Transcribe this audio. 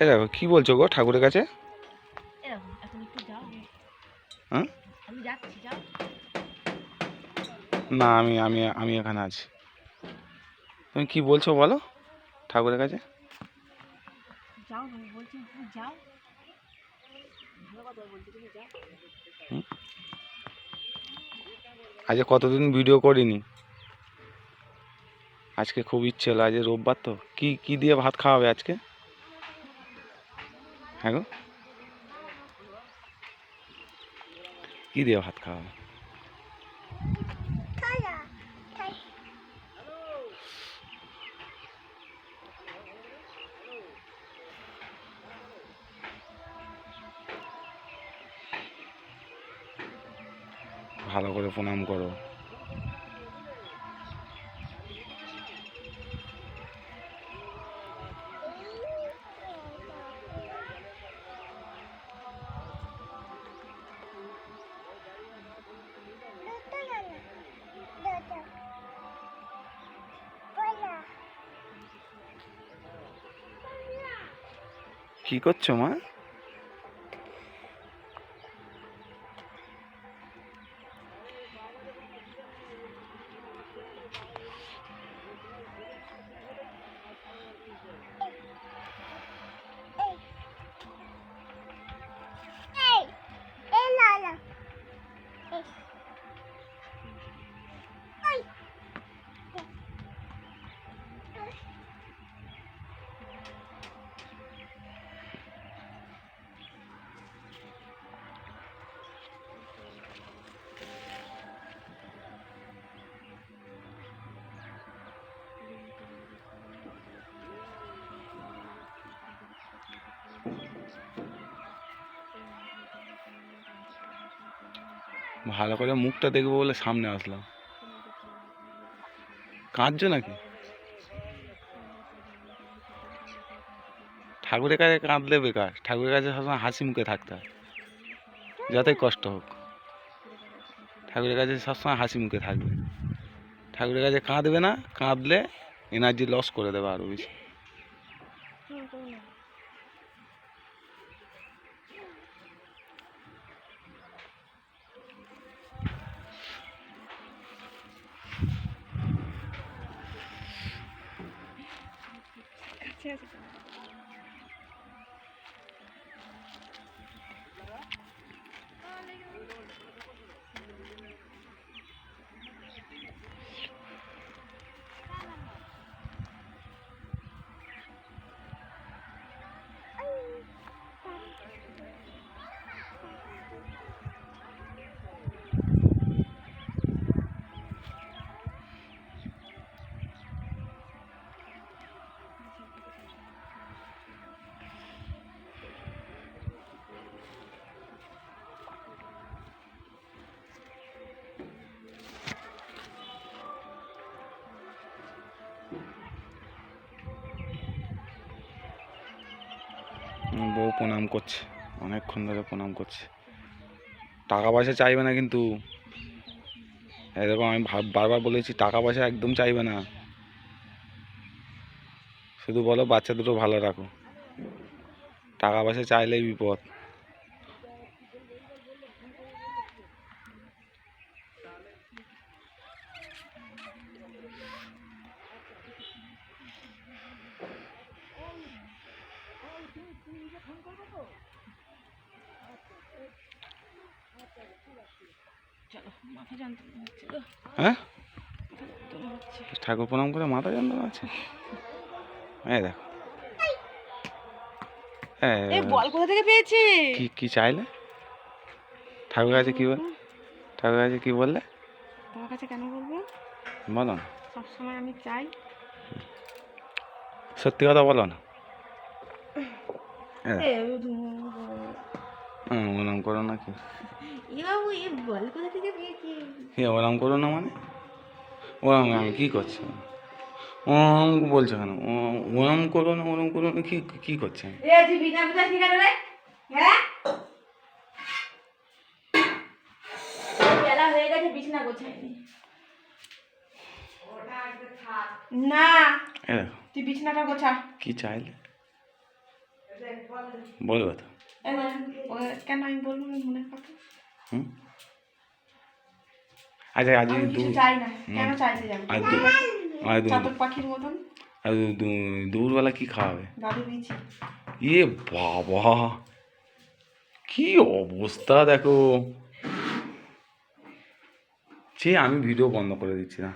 এ দেখো কি বলছো গো ঠাকুরের কাছে? হ্যাঁ না, আমি আমি আমি এখানে আছি। তুমি কি বলছো বলো ঠাকুরের কাছে? আজকে কতদিন ভিডিও করিনি, আজকে খুব ইচ্ছে হলো। আজকে রোববার তো, কি কি দিয়ে ভাত খাওয়াবে আজকে? হ্যাঁ গো, কি দিয়ে ভাত খাওয়াবে? ভালো করে প্রণাম করো। কি করছো মা? ভালো করে মুখটা দেখবো বলে সামনে আসলাম। কাঁদছো নাকি? ঠাকুরের কাছে কাঁদলে বেকার, ঠাকুরের কাছে সবসময় হাসি মুখে থাকতে হয়, যতই কষ্ট হোক। ঠাকুরের কাছে সবসময় হাসি মুখে থাকবে। ঠাকুরের কাছে কাঁদবে না, কাঁদলে এনার্জি লস করে দেবে আরো বেশি। বউ প্রণাম করছে, অনেকক্ষণ ধরে প্রণাম করছে। টাকা পয়সা চাইবে না কিন্তু। এরকম আমি বারবার বলেছি, টাকা পয়সা একদম চাইবে না। শুধু বলো বাচ্চা দুটো ভালো রাখো। টাকা পয়সা চাইলেই বিপদ। হ্যাঁ, ঠাকুর প্রণাম করে মাথা যন্ত্রণা আছে। এই দেখো, বল কোথা থেকে পেয়েছি? কি কি চাইলে? ঠাকুর কাছে কি বল? ঠাকুর কাছে কি বললে? তোমার কাছে কেন বলবো? বলো না, সবসময় আমি চাই। সত্যি কথা বলো না। ওরম করো না। কি বাবু এ বল কোথা থেকে পেয়েছি? ওরম করো না মানে? ওরম আমি কি করছি? ওরম বলছো কেন? ওরম করো না, ওরম করো না, কি কি করছে? তুই বিনা বুঝা শিখাল রে? হ্যাঁ, বেলা হয়ে গেছে, বিছানা গোছাইনি। না, তুই বিছানাটা গোছা। কি চাইলে? বলবো তো। কেন আমি বলবো না মনের কথা? হুম আচ্ছা আজ আমি কিছু চাই না, কেন চাইতে যাবো? চাতক পাখির মতন দুপুরবেলা কি খাওয়াবে? দাদু দিচ্ছি। এ বাবা, কি অবস্থা দেখো। আমি ভিডিও বন্ধ করে দিচ্ছি না।